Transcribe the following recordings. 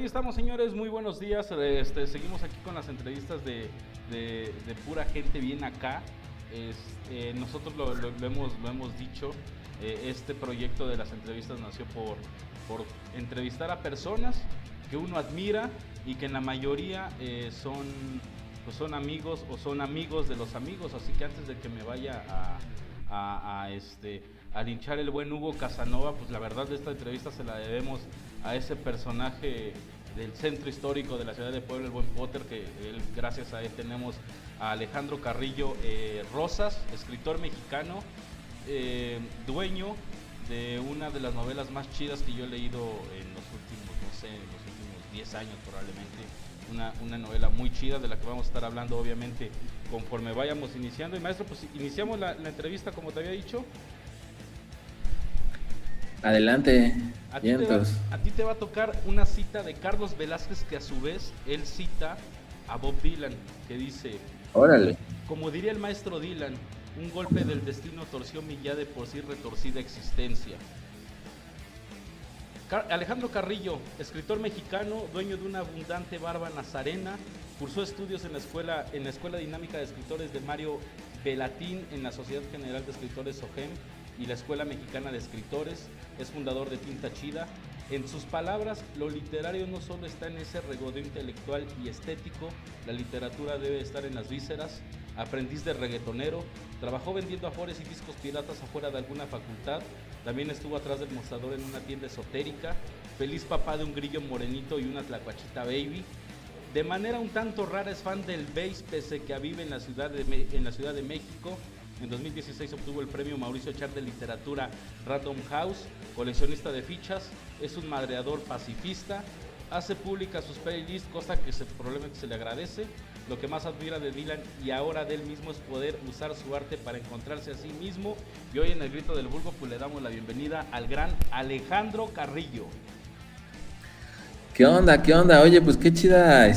ahí estamos, señores, muy buenos días. Seguimos aquí con las entrevistas de pura gente bien acá. Nosotros lo hemos dicho, este proyecto de las entrevistas nació por entrevistar a personas que uno admira y que en la mayoría son amigos o son amigos de los amigos. Así que antes de que me vaya a linchar el buen Hugo Casanova, pues la verdad de esta entrevista se la debemos a ese personaje del centro histórico de la ciudad de Puebla, el buen Potter, que gracias a él tenemos a Alejandro Carrillo Rosas, escritor mexicano, dueño de una de las novelas más chidas que yo he leído en los últimos, no sé, en los últimos 10 años probablemente. Una novela muy chida de la que vamos a estar hablando obviamente conforme vayamos iniciando. Y maestro, pues iniciamos la entrevista como te había dicho. Adelante, A vientos. ti te va a tocar una cita de Carlos Velázquez, que a su vez él cita a Bob Dylan, que dice: Órale. como diría el maestro Dylan, un golpe del destino torció mi ya de por sí retorcida existencia. Alejandro Carrillo, escritor mexicano, dueño de una abundante barba nazarena, cursó estudios en la Escuela Dinámica de Escritores de Mario Belatín, en la Sociedad General de Escritores SOGEM y la Escuela Mexicana de Escritores. Es fundador de Tinta Chida. En sus palabras, lo literario no solo está en ese regodeo intelectual y estético, la literatura debe estar en las vísceras. Aprendiz de reggaetonero, trabajó vendiendo afores y discos piratas afuera de alguna facultad. También estuvo atrás del mostrador en una tienda esotérica. Feliz papá de un grillo morenito y una tlacuachita baby. De manera un tanto rara es fan del bass, pese que vive en la Ciudad de México. En 2016 obtuvo el premio Mauricio Char de Literatura Random House. Coleccionista de fichas, es un madreador pacifista, hace pública sus playlists, cosa que probablemente se le agradece. Lo que más admira de Dylan y ahora de él mismo es poder usar su arte para encontrarse a sí mismo. Y hoy en el Grito del Vulgo pues le damos la bienvenida al gran Alejandro Carrillo. ¿Qué onda? ¿Qué onda? Oye, pues qué chida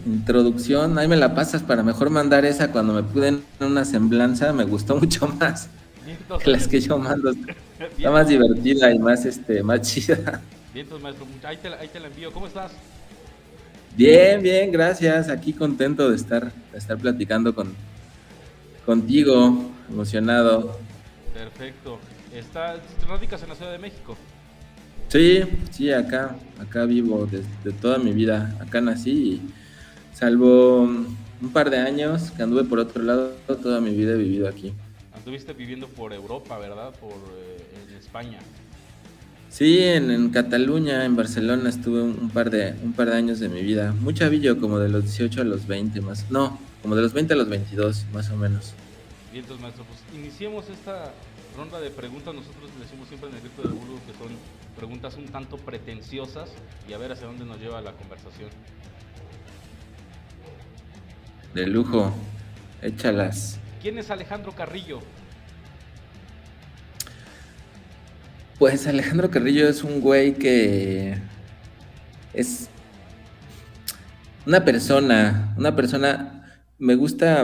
introducción. Ahí me la pasas para mejor mandar esa cuando me piden una semblanza. Me gustó mucho más Vientos, que las que yo mando. Está más vientos, divertida y más chida. vientos, maestro. Ahí te la envío. ¿Cómo estás? Bien, bien, gracias. Aquí contento de estar platicando contigo, emocionado. Perfecto. Radicas en la Ciudad de México. Sí, acá vivo desde toda mi vida. Acá nací y salvo un par de años que anduve por otro lado, toda mi vida he vivido aquí. Anduviste viviendo por Europa, ¿verdad? En España. Sí, en Cataluña, en Barcelona estuve un par de años de mi vida. Muy chavillo, como de los 18 a los 20 más. No, como de los 20 a los 22, más o menos. Bien, entonces, maestro, pues iniciemos esta ronda de preguntas. Nosotros le decimos siempre en el Grito del Vulgo que son preguntas un tanto pretenciosas y a ver hacia dónde nos lleva la conversación. De lujo, échalas. ¿Quién es Alejandro Carrillo? Pues Alejandro Carrillo es un güey que es una persona, me gusta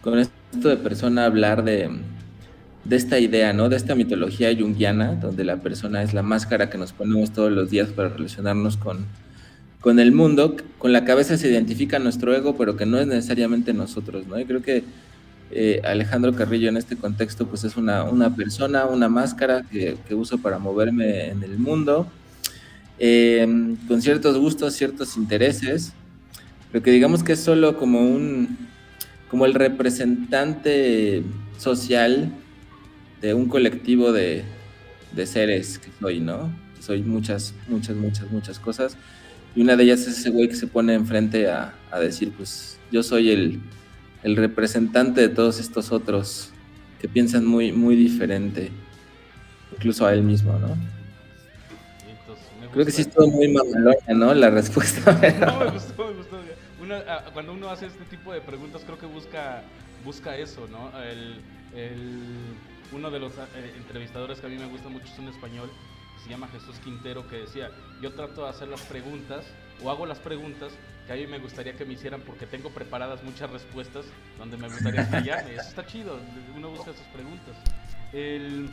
con esto de persona hablar de esta idea, ¿no? De esta mitología junguiana, donde la persona es la máscara que nos ponemos todos los días para relacionarnos con el mundo. Con la cabeza se identifica nuestro ego, pero que no es necesariamente nosotros, ¿no? Y creo que Alejandro Carrillo en este contexto pues es una persona, una máscara que uso para moverme en el mundo, con ciertos gustos, ciertos intereses, pero que digamos que es solo como el representante social de un colectivo de seres que soy, ¿no? Soy muchas cosas, y una de ellas es ese güey que se pone enfrente a decir, pues yo soy el representante de todos estos otros que piensan muy diferente, incluso a él mismo, ¿no? Entonces, Creo que sí estuvo muy mamalona, ¿no? La respuesta. No, me gustó. Cuando uno hace este tipo de preguntas, creo que busca eso, ¿no? Uno de los entrevistadores que a mí me gusta mucho es un español que se llama Jesús Quintero, que decía: yo trato de hacer las preguntas, o hago las preguntas que a mí me gustaría que me hicieran, porque tengo preparadas muchas respuestas donde me gustaría callarme. Eso está chido, uno busca sus preguntas. El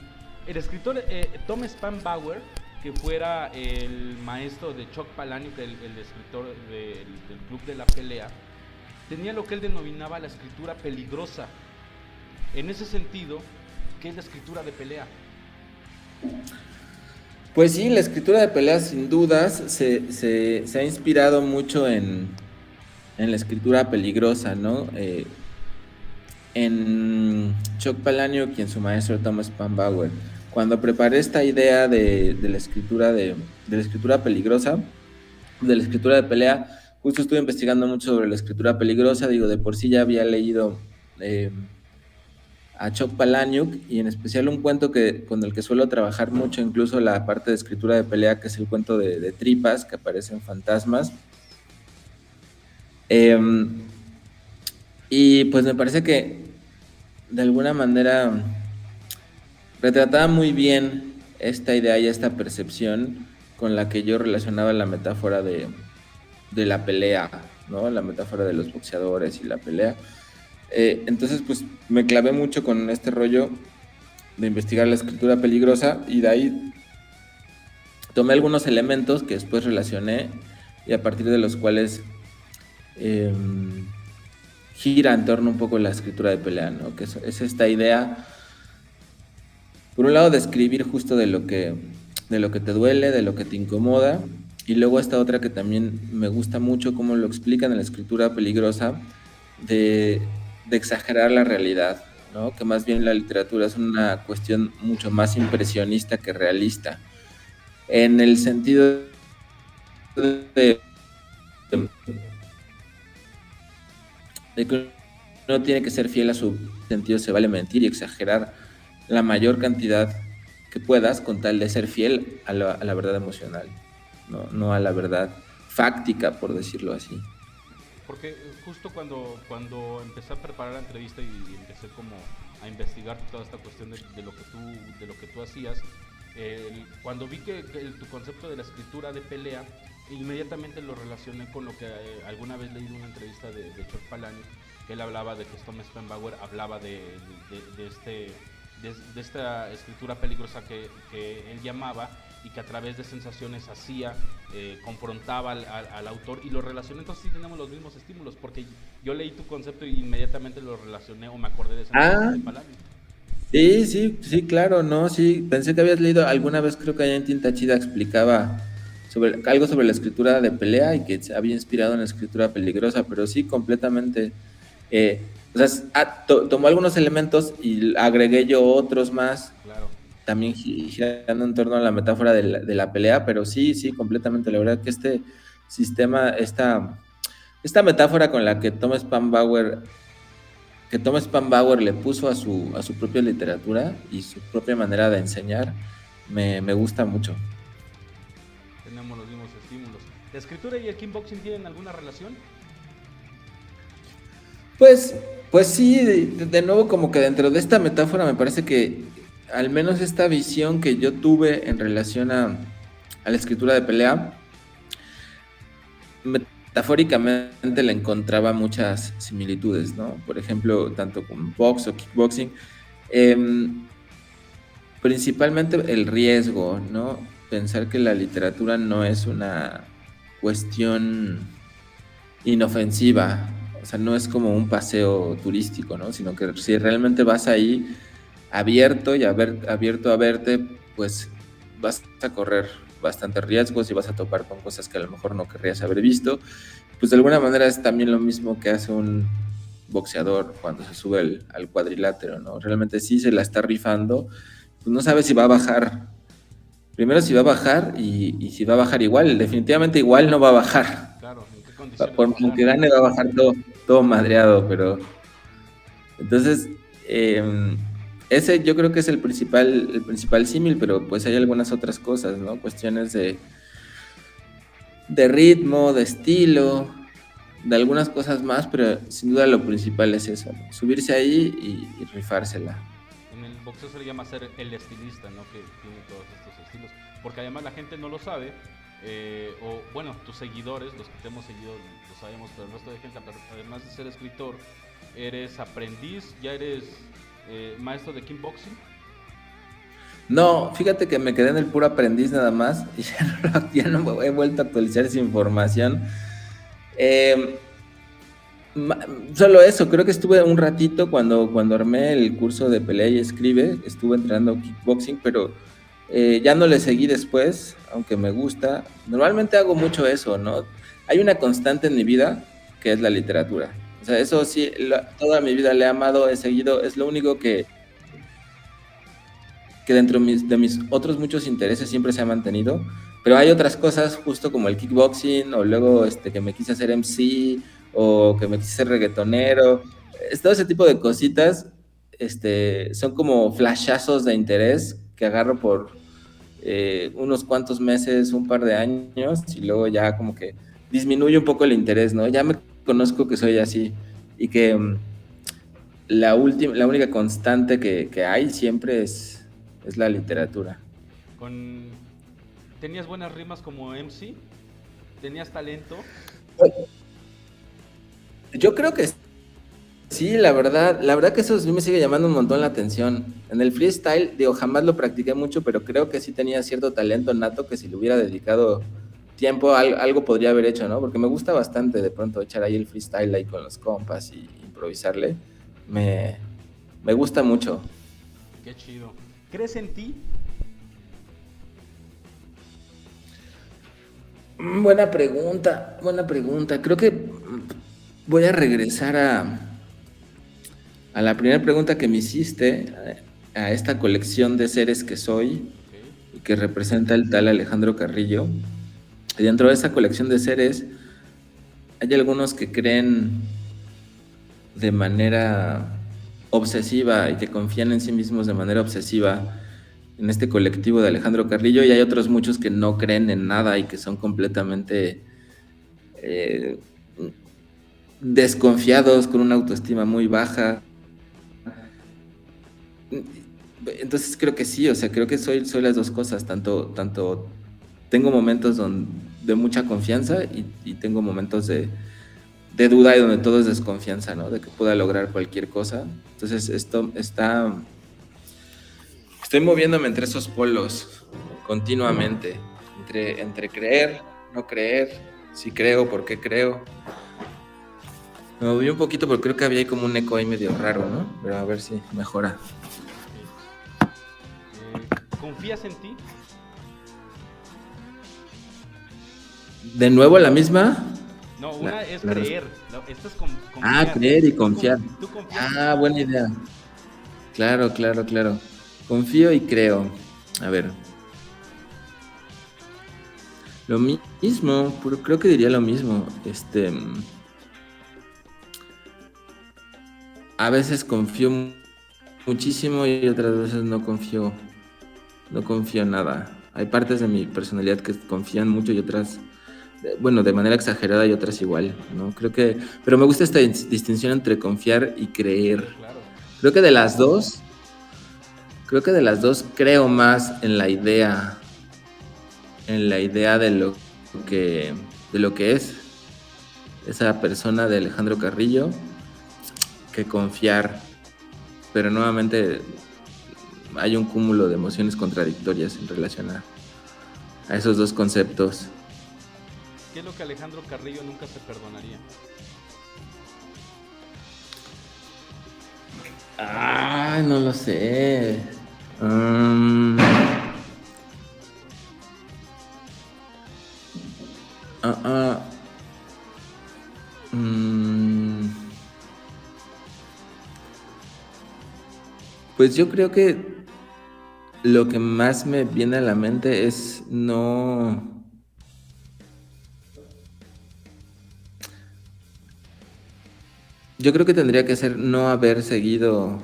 escritor Tom Spanbauer que fuera el maestro de Chuck Palahniuk, el escritor del Club de la Pelea, tenía lo que él denominaba la escritura peligrosa. En ese sentido, ¿qué es la escritura de pelea? Pues sí, la escritura de pelea sin dudas se ha inspirado mucho en la escritura peligrosa, ¿no? En Chuck Palahniuk y en su maestro Thomas Pambauer. Cuando preparé esta idea de la escritura de la escritura peligrosa, de la escritura de pelea, justo estuve investigando mucho sobre la escritura peligrosa. Digo, de por sí ya había leído a Chuck Palahniuk, y en especial un cuento con el que suelo trabajar mucho, incluso la parte de escritura de pelea, que es el cuento de Tripas, que aparecen fantasmas. Y pues me parece que de alguna manera retrataba muy bien esta idea y esta percepción con la que yo relacionaba la metáfora de la pelea, ¿no? La metáfora de los boxeadores y la pelea. Entonces, pues me clavé mucho con este rollo de investigar la escritura peligrosa, y de ahí tomé algunos elementos que después relacioné y a partir de los cuales gira en torno un poco la escritura de pelea, ¿no? Que es esta idea, por un lado, de escribir justo de lo que te duele, de lo que te incomoda, y luego esta otra que también me gusta mucho cómo lo explican en la escritura peligrosa, de exagerar la realidad, ¿no? Que más bien la literatura es una cuestión mucho más impresionista que realista, en el sentido de que uno tiene que ser fiel a su sentido, se vale mentir y exagerar la mayor cantidad que puedas con tal de ser fiel a la verdad emocional, no a la verdad fáctica, por decirlo así. Porque justo cuando empecé a preparar la entrevista y empecé como a investigar toda esta cuestión de lo que tú hacías, cuando vi que tu concepto de la escritura de pelea, inmediatamente lo relacioné con lo que alguna vez leí en una entrevista de Chuck Palahniuk, que él hablaba de que Thomas Pambauer hablaba de esta escritura peligrosa que él llamaba, y que a través de sensaciones hacía, confrontaba al autor, y lo relacioné. Entonces sí tenemos los mismos estímulos, porque yo leí tu concepto y inmediatamente lo relacioné o me acordé de esa entrevista de Palahniuk. Sí, claro, no, sí, pensé que habías leído alguna vez, creo que allá en Tinta Chida explicaba algo sobre la escritura de pelea y que se había inspirado en la escritura peligrosa, pero sí, completamente. O sea, tomó algunos elementos y agregué yo otros más, Claro. también girando en torno a la metáfora de la pelea, pero sí, completamente. La verdad que este sistema, esta metáfora con la que Thomas Pambauer le puso a su propia literatura y su propia manera de enseñar, me gusta mucho. Tenemos los mismos estímulos. ¿La escritura y el kickboxing tienen alguna relación? Pues sí, de nuevo, como que dentro de esta metáfora me parece que al menos esta visión que yo tuve en relación a la escritura de pelea, metafóricamente le encontraba muchas similitudes, ¿no? Por ejemplo, tanto con box o kickboxing, principalmente el riesgo, ¿no? Pensar que la literatura no es una cuestión inofensiva, o sea, no es como un paseo turístico, ¿no? Sino que si realmente vas ahí abierto a verte, pues vas a correr bastantes riesgos y vas a topar con cosas que a lo mejor no querrías haber visto. Pues de alguna manera es también lo mismo que hace un boxeador cuando se sube al cuadrilátero, ¿no? Realmente sí se la está rifando, pues no sabe si va a bajar. Primero si va a bajar y si va a bajar igual, definitivamente igual no va a bajar. Claro, ¿en qué condiciones Por aunque gane va a bajar todo madreado, pero entonces ese yo creo que es el principal símil, pero pues hay algunas otras cosas, ¿no? Cuestiones de ritmo, de estilo, de algunas cosas más, pero sin duda lo principal es eso, ¿no? Subirse ahí y rifársela. En el boxeo se le llama ser el estilista, ¿no? Que tiene todos estos estilos. Porque además la gente no lo sabe, o bueno, tus seguidores, los que te hemos seguido, lo sabemos, pero el resto de gente, además de ser escritor, eres aprendiz, ya eres maestro de kickboxing. No, fíjate que me quedé en el puro aprendiz nada más y ya no me he vuelto a actualizar esa información. Eh, ma- Solo eso, creo que estuve un ratito cuando armé el curso de pelea y escribe, estuve entrenando kickboxing, pero ya no le seguí después, aunque me gusta. Normalmente hago mucho eso, ¿no? Hay una constante en mi vida que es la literatura. O sea, eso sí, toda mi vida le he amado, he seguido, es lo único que dentro de mis otros muchos intereses siempre se ha mantenido, pero hay otras cosas justo como el kickboxing o luego que me quise hacer MC o que me quise ser reggaetonero, todo ese tipo de cositas son como flashazos de interés que agarro por unos cuantos meses, un par de años y luego ya como que disminuye un poco el interés, ¿no? Ya me conozco que soy así y que la única constante que hay siempre es la literatura. Con... ¿Tenías buenas rimas como MC? ¿Tenías talento? Yo creo que sí, la verdad que eso sí me sigue llamando un montón la atención. En el freestyle, digo, jamás lo practiqué mucho, pero creo que sí tenía cierto talento nato que si le hubiera dedicado tiempo, algo podría haber hecho, ¿no? Porque me gusta bastante de pronto echar ahí el freestyle ahí con los compas y improvisarle. Me, me gusta mucho. Qué chido. ¿Crees en ti? Buena pregunta, buena pregunta. Creo que voy a regresar a la primera pregunta que me hiciste, a esta colección de seres que soy Ok. y que representa el tal Alejandro Carrillo. Y dentro de esa colección de seres hay algunos que creen de manera obsesiva y que confían en sí mismos de manera obsesiva en este colectivo de Alejandro Carrillo y hay otros muchos que no creen en nada y que son completamente eh, desconfiados, con una autoestima muy baja. Entonces creo que sí, o sea, creo que soy las dos cosas, tanto tengo momentos de mucha confianza y tengo momentos de duda y donde todo es desconfianza, ¿no? De que pueda lograr cualquier cosa. Entonces estoy moviéndome entre esos polos continuamente, entre creer, no creer, si creo, por qué creo. Me moví un poquito porque creo que había ahí como un eco ahí medio raro, ¿no? Pero a ver si mejora. Ok. ¿Confías en ti? De nuevo la misma. No, La, una es la creer. Esta es confiar. creer y confiar. ¿Tú confías en ti? Buena idea. Claro, claro, claro. Confío y creo. A ver. Lo mismo, pero creo que diría lo mismo. A veces confío muchísimo y otras veces no confío en nada. Hay partes de mi personalidad que confían mucho y otras, bueno, de manera exagerada y otras igual, ¿no? Pero me gusta esta distinción entre confiar y creer. Claro. Creo que de las dos, creo más en la idea que, de lo que es esa persona de Alejandro Carrillo que confiar. Pero nuevamente hay un cúmulo de emociones contradictorias en relación a esos dos conceptos. ¿Qué es lo que Alejandro Carrillo nunca se perdonaría? No lo sé. Um, ah, ah, mm, pues yo creo que lo que más me viene a la mente es no. Yo creo que tendría que ser no haber seguido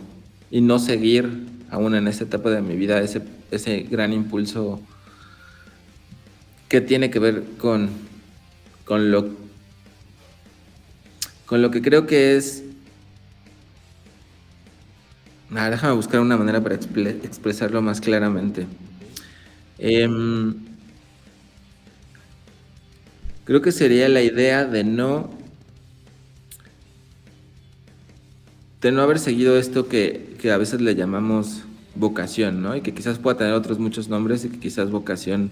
y no seguir aún en esta etapa de mi vida ese gran impulso que tiene que ver con lo, con lo que creo que es. Déjame buscar una manera para expresarlo más claramente. Em, Creo que sería la idea de no haber seguido esto que a veces le llamamos vocación, ¿no? Y que quizás pueda tener otros muchos nombres y que quizás vocación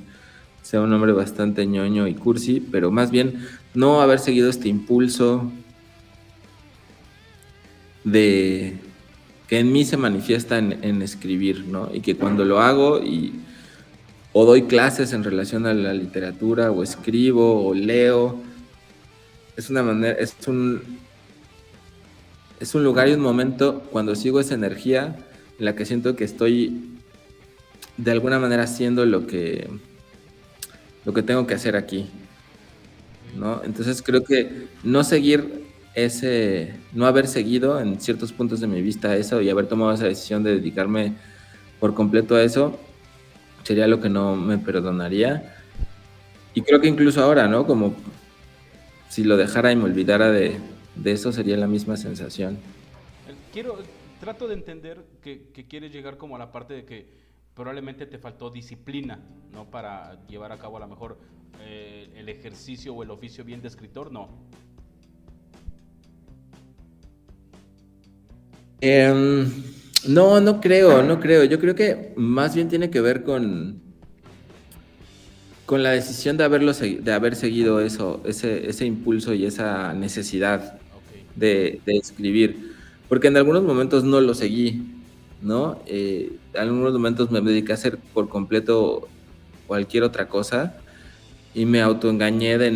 sea un nombre bastante ñoño y cursi, pero más bien no haber seguido este impulso de que en mí se manifiesta en escribir, ¿no? Y que cuando lo hago o doy clases en relación a la literatura, o escribo, o leo, es una manera, es un lugar y un momento cuando sigo esa energía en la que siento que estoy de alguna manera haciendo lo que tengo que hacer aquí, ¿no? Entonces creo que no haber seguido en ciertos puntos de mi vista eso y haber tomado esa decisión de dedicarme por completo a eso, sería lo que no me perdonaría. Y creo que incluso ahora, ¿no? Como si lo dejara y me olvidara de eso, sería la misma sensación. Quiero, trato de entender que quieres llegar como a la parte de que probablemente te faltó disciplina, ¿no? Para llevar a cabo a lo mejor el ejercicio o el oficio bien de escritor, no. Em, no, no creo, no creo. Yo creo que más bien tiene que ver con la decisión de de haber seguido ese impulso y esa necesidad Ok. de escribir. Porque en algunos momentos no lo seguí, ¿no? En algunos momentos me dediqué a hacer por completo cualquier otra cosa y me autoengañé de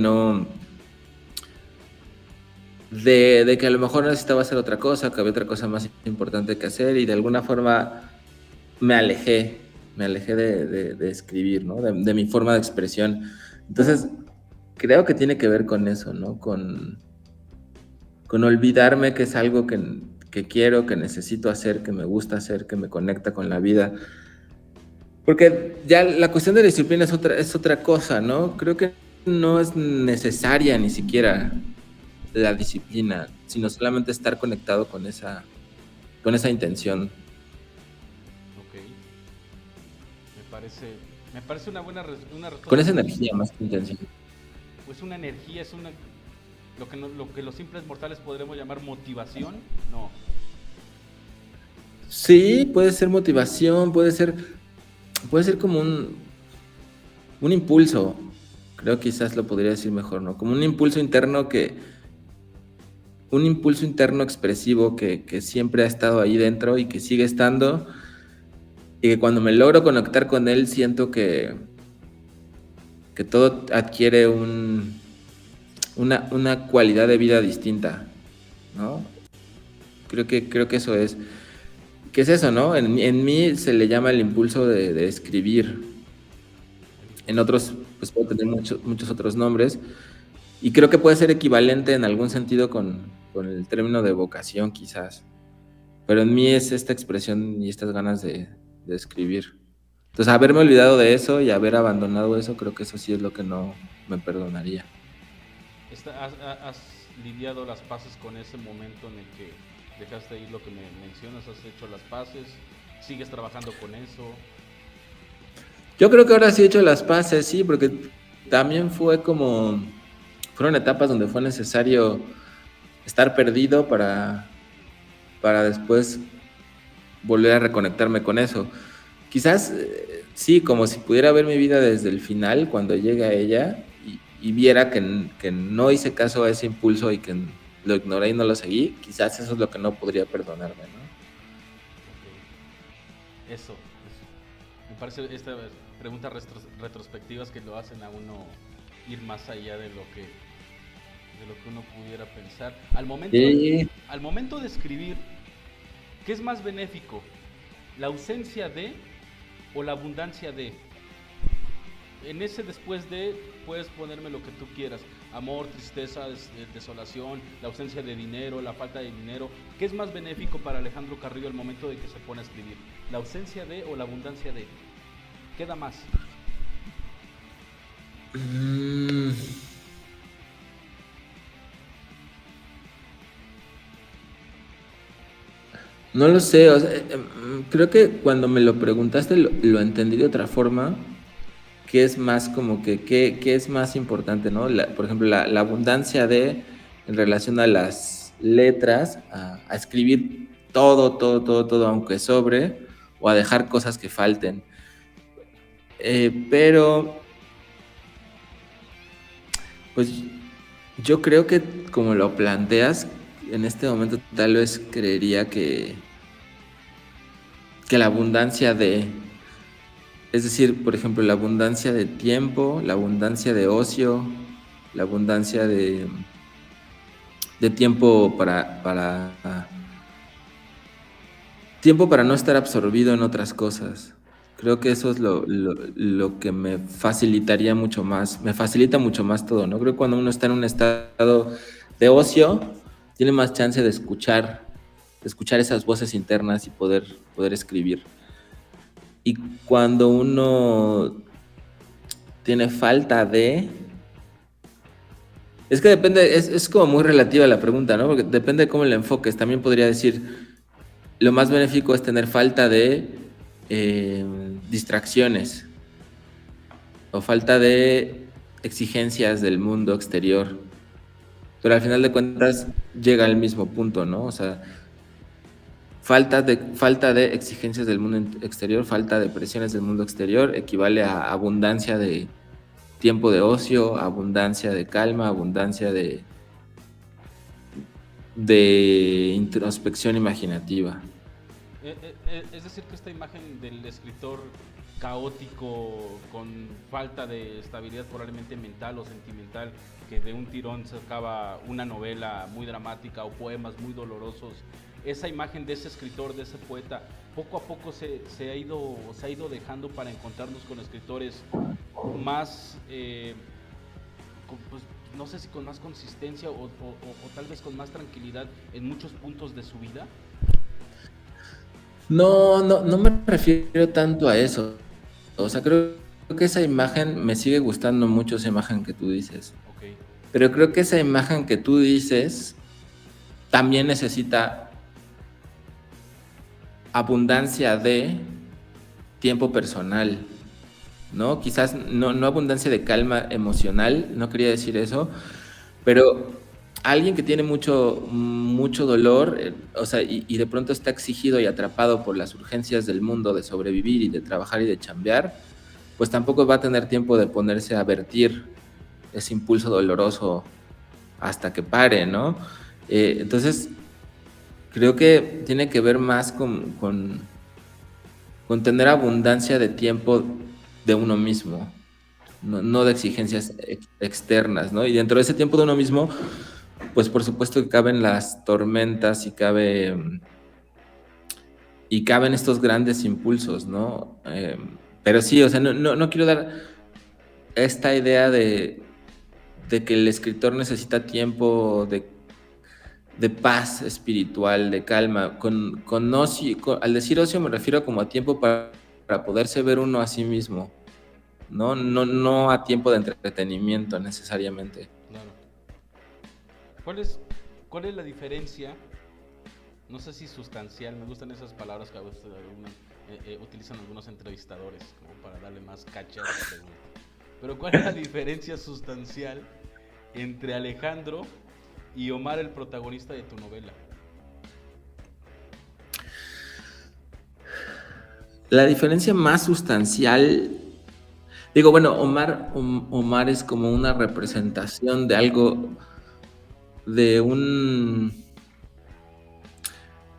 que a lo mejor necesitaba hacer otra cosa, que había otra cosa más importante que hacer y de alguna forma me alejé, de escribir, ¿no? De mi forma de expresión. Entonces, creo que tiene que ver con eso, ¿no? Con olvidarme que es algo que quiero, que necesito hacer, que me gusta hacer, que me conecta con la vida. Porque ya la cuestión de la disciplina es otra cosa, ¿no? Creo que no es necesaria ni siquiera la disciplina, sino solamente estar conectado con esa intención. Ok. Me parece una buena una Con respuesta esa muy, energía más que intención. pues una energía, es una, lo que, lo que los simples mortales podremos llamar motivación, no. Sí, puede ser motivación, puede ser como un impulso. Creo que quizás lo podría decir mejor, ¿no? Como un impulso interno expresivo que siempre ha estado ahí dentro y que sigue estando. Y que cuando me logro conectar con él, siento que todo adquiere una cualidad de vida distinta, ¿no? Creo que eso es. ¿Qué es eso, no? En mí se le llama el impulso de escribir. En otros, pues puede tener muchos otros nombres. Y creo que puede ser equivalente en algún sentido con el término de vocación, quizás. Pero en mí es esta expresión y estas ganas de escribir. Entonces, haberme olvidado de eso y haber abandonado eso, creo que eso sí es lo que no me perdonaría. Has lidiado las paces con ese momento en el que dejaste ir lo que me mencionas, has hecho las paces, sigues trabajando con eso. Yo creo que ahora sí he hecho las paces, sí, porque también fueron etapas donde fue necesario estar perdido para después volver a reconectarme con eso. Quizás sí, como si pudiera ver mi vida desde el final, cuando llegue a ella y viera que no hice caso a ese impulso y que lo ignoré y no lo seguí, quizás eso es lo que no podría perdonarme, ¿no? Okay. Eso. Me parece estas preguntas retrospectivas que lo hacen a uno ir más allá de de lo que uno pudiera pensar. Sí. Al momento de escribir, ¿qué es más benéfico? ¿La ausencia de o la abundancia de? En ese después de puedes ponerme lo que tú quieras. Amor, tristeza, desolación, la ausencia de dinero, la falta de dinero. ¿Qué es más benéfico para Alejandro Carrillo al momento de que se pone a escribir? ¿La ausencia de o la abundancia de? ¿Qué da más? No lo sé, o sea, creo que cuando me lo preguntaste lo entendí de otra forma, que es más como qué es más importante, ¿no? Por ejemplo, la abundancia en relación a las letras, a escribir todo, aunque sobre, o a dejar cosas que falten. Pero, pues yo creo que como lo planteas, en este momento tal vez creería que la abundancia es decir, por ejemplo, la abundancia de tiempo, la abundancia de ocio, la abundancia de tiempo tiempo para no estar absorbido en otras cosas. Creo que eso es lo que me facilitaría mucho más, me facilita mucho más todo, ¿no? Creo que cuando uno está en un estado de ocio, tiene más chance de escuchar esas voces internas y poder escribir. Y cuando uno tiene falta de... Es que depende, es como muy relativa la pregunta, ¿no? Porque depende de cómo le enfoques. También podría decir, lo más benéfico es tener falta de distracciones o falta de exigencias del mundo exterior. Pero al final de cuentas llega al mismo punto, ¿no? O sea, falta de exigencias del mundo exterior, falta de presiones del mundo exterior equivale a abundancia de tiempo de ocio, abundancia de calma, abundancia de introspección imaginativa. Es decir, que esta imagen del escritor caótico, con falta de estabilidad probablemente mental o sentimental, que de un tirón sacaba una novela muy dramática o poemas muy dolorosos, esa imagen de ese escritor, de ese poeta, poco a poco se ha ido dejando para encontrarnos con escritores más, pues, no sé si con más consistencia o tal vez con más tranquilidad en muchos puntos de su vida. No me refiero tanto a eso. O sea, creo que esa imagen, me sigue gustando mucho esa imagen que tú dices. Okay. Pero creo que esa imagen que tú dices también necesita abundancia de tiempo personal, ¿no? Quizás no abundancia de calma emocional, no quería decir eso, pero alguien que tiene mucho dolor, o sea, y de pronto está exigido y atrapado por las urgencias del mundo de sobrevivir y de trabajar y de chambear, pues tampoco va a tener tiempo de ponerse a vertir ese impulso doloroso hasta que pare, ¿no? Entonces, creo que tiene que ver más con tener abundancia de tiempo de uno mismo, no de exigencias externas, ¿no? Y dentro de ese tiempo de uno mismo, pues por supuesto que caben las tormentas y caben estos grandes impulsos, ¿no? Pero sí, o sea, no quiero dar esta idea de que el escritor necesita tiempo de paz espiritual, de calma. Con ocio, al decir ocio me refiero como a tiempo para poderse ver uno a sí mismo, no a tiempo de entretenimiento necesariamente. Claro. ¿Cuál es la diferencia? No sé si sustancial, me gustan esas palabras que a veces utilizan algunos entrevistadores como para darle más caché a la pregunta. Pero ¿cuál es la diferencia sustancial entre Alejandro y Omar, el protagonista de tu novela? La diferencia más sustancial, digo, bueno, Omar es como una representación de algo, de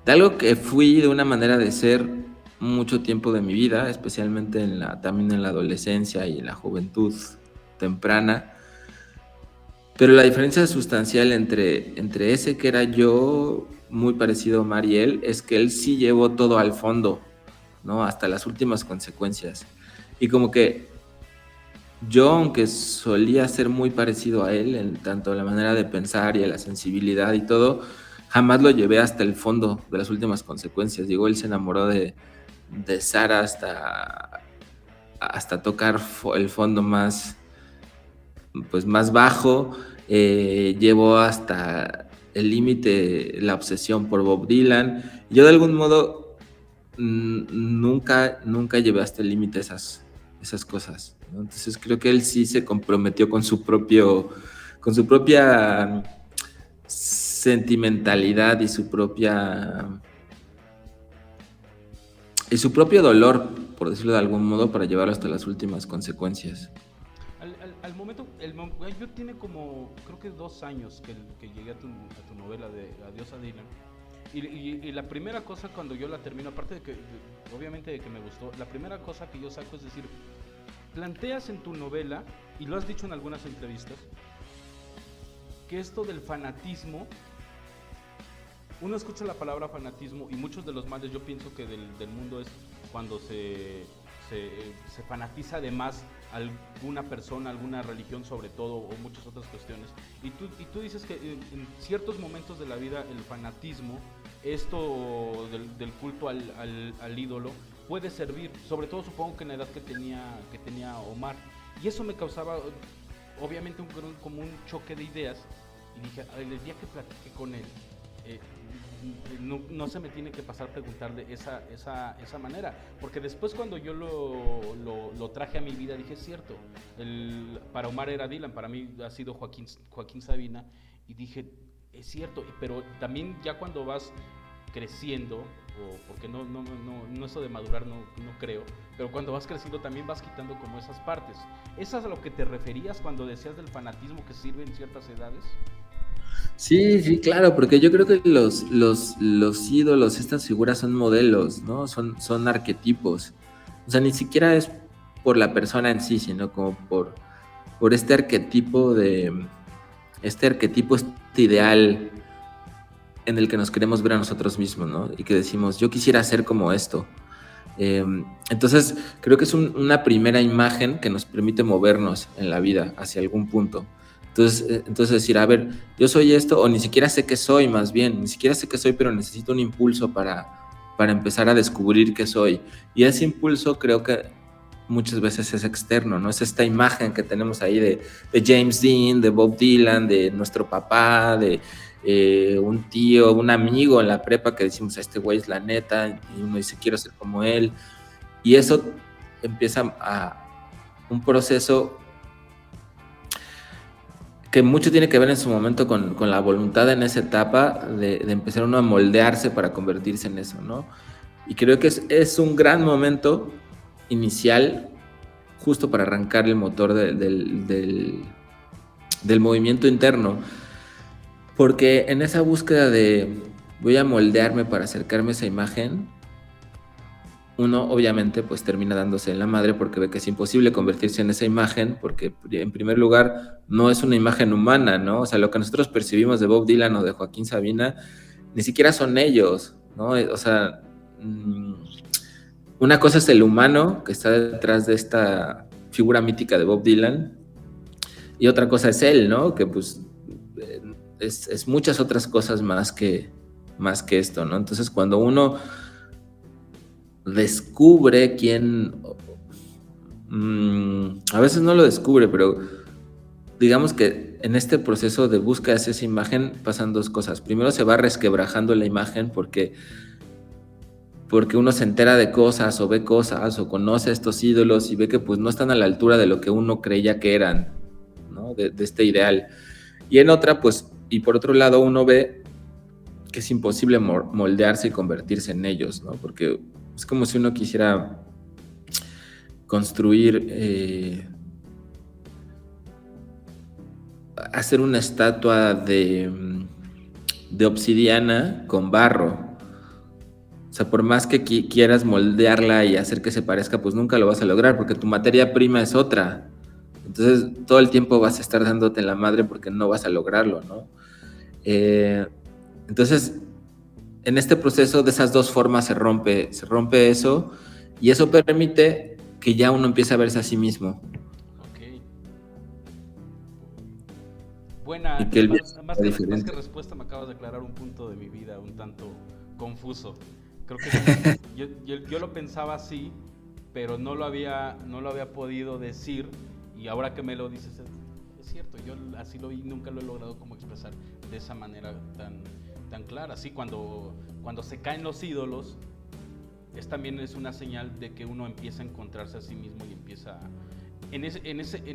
algo que fui, de una manera de ser mucho tiempo de mi vida, especialmente también en la adolescencia y en la juventud temprana. Pero la diferencia sustancial entre ese que era yo, muy parecido a Omar, y él, es que él sí llevó todo al fondo, ¿no? Hasta las últimas consecuencias. Y como que yo, aunque solía ser muy parecido a él, en tanto la manera de pensar y a la sensibilidad y todo, jamás lo llevé hasta el fondo de las últimas consecuencias. Digo, él se enamoró de Sara hasta tocar el fondo más bajo. Llevó hasta el límite la obsesión por Bob Dylan. Yo de algún modo nunca llevé hasta el límite esas cosas, ¿no? Entonces creo que él sí se comprometió con su propia sentimentalidad y su propia y su propio dolor, por decirlo de algún modo, para llevarlo hasta las últimas consecuencias. Al momento, yo tiene como, creo que 2 años que llegué a tu novela de Adiós a Dylan. Y la primera cosa cuando yo la termino, aparte de que, obviamente de que me gustó, la primera cosa que yo saco es decir, planteas en tu novela, y lo has dicho en algunas entrevistas, que esto del fanatismo, uno escucha la palabra fanatismo y muchos de los males yo pienso que del mundo es cuando se fanatiza de más alguna persona, alguna religión sobre todo, o muchas otras cuestiones. Y tú dices que en ciertos momentos de la vida el fanatismo, esto del culto al ídolo, puede servir, sobre todo supongo que en la edad que tenía Omar. Y eso me causaba obviamente como un choque de ideas. Y dije, el día que platiqué con él, no se me tiene que pasar preguntarle esa manera, porque después cuando yo lo traje a mi vida dije, es cierto, para Omar era Dylan, para mí ha sido Joaquín Sabina, y dije, es cierto, pero también ya cuando vas creciendo, porque no eso de madurar no creo, pero cuando vas creciendo también vas quitando como esas partes. ¿Es a lo que te referías cuando decías del fanatismo que sirve en ciertas edades? Sí, sí, claro, porque yo creo que los ídolos, estas figuras son modelos, ¿no? Son arquetipos. O sea, ni siquiera es por la persona en sí, sino como por este arquetipo, este ideal en el que nos queremos ver a nosotros mismos, ¿no? Y que decimos, yo quisiera ser como esto. Entonces, creo que es una primera imagen que nos permite movernos en la vida hacia algún punto. Entonces decir, a ver, yo soy esto, o ni siquiera sé qué soy, más bien, ni siquiera sé qué soy, pero necesito un impulso para empezar a descubrir qué soy. Y ese impulso creo que muchas veces es externo, ¿no? Es esta imagen que tenemos ahí de James Dean, de Bob Dylan, de nuestro papá, de un tío, un amigo en la prepa que decimos, este güey es la neta, y uno dice, quiero ser como él. Y eso empieza a un proceso que mucho tiene que ver en su momento con la voluntad en esa etapa de empezar uno a moldearse para convertirse en eso, ¿no? Y creo que es un gran momento inicial justo para arrancar el motor del movimiento interno, porque en esa búsqueda de voy a moldearme para acercarme a esa imagen, uno obviamente pues termina dándose en la madre porque ve que es imposible convertirse en esa imagen, porque en primer lugar no es una imagen humana, ¿no? O sea, lo que nosotros percibimos de Bob Dylan o de Joaquín Sabina ni siquiera son ellos, ¿no? O sea, una cosa es el humano que está detrás de esta figura mítica de Bob Dylan y otra cosa es él, ¿no? Que pues es muchas otras cosas más que esto, ¿no? Entonces cuando uno descubre quién, a veces no lo descubre, pero digamos que en este proceso de búsqueda de esa imagen pasan dos cosas. Primero se va resquebrajando la imagen porque uno se entera de cosas o ve cosas o conoce a estos ídolos y ve que pues no están a la altura de lo que uno creía que eran, ¿no? De este ideal. Y en otra, pues, y por otro lado uno ve que es imposible moldearse y convertirse en ellos, ¿no? Porque es como si uno quisiera construir, hacer una estatua de obsidiana con barro. O sea, por más que quieras moldearla y hacer que se parezca, pues nunca lo vas a lograr porque tu materia prima es otra. Entonces, todo el tiempo vas a estar dándote en la madre porque no vas a lograrlo, ¿no? Entonces, en este proceso de esas dos formas se rompe eso y eso permite que ya uno empiece a verse a sí mismo. Ok. Buena, y que más que respuesta me acabas de aclarar un punto de mi vida un tanto confuso. Creo que yo lo pensaba así, pero no lo había podido decir y ahora que me lo dices es cierto, yo así lo vi, nunca lo he logrado como expresar de esa manera tan clara. Así cuando se caen los ídolos, también es una señal de que uno empieza a encontrarse a sí mismo y empieza en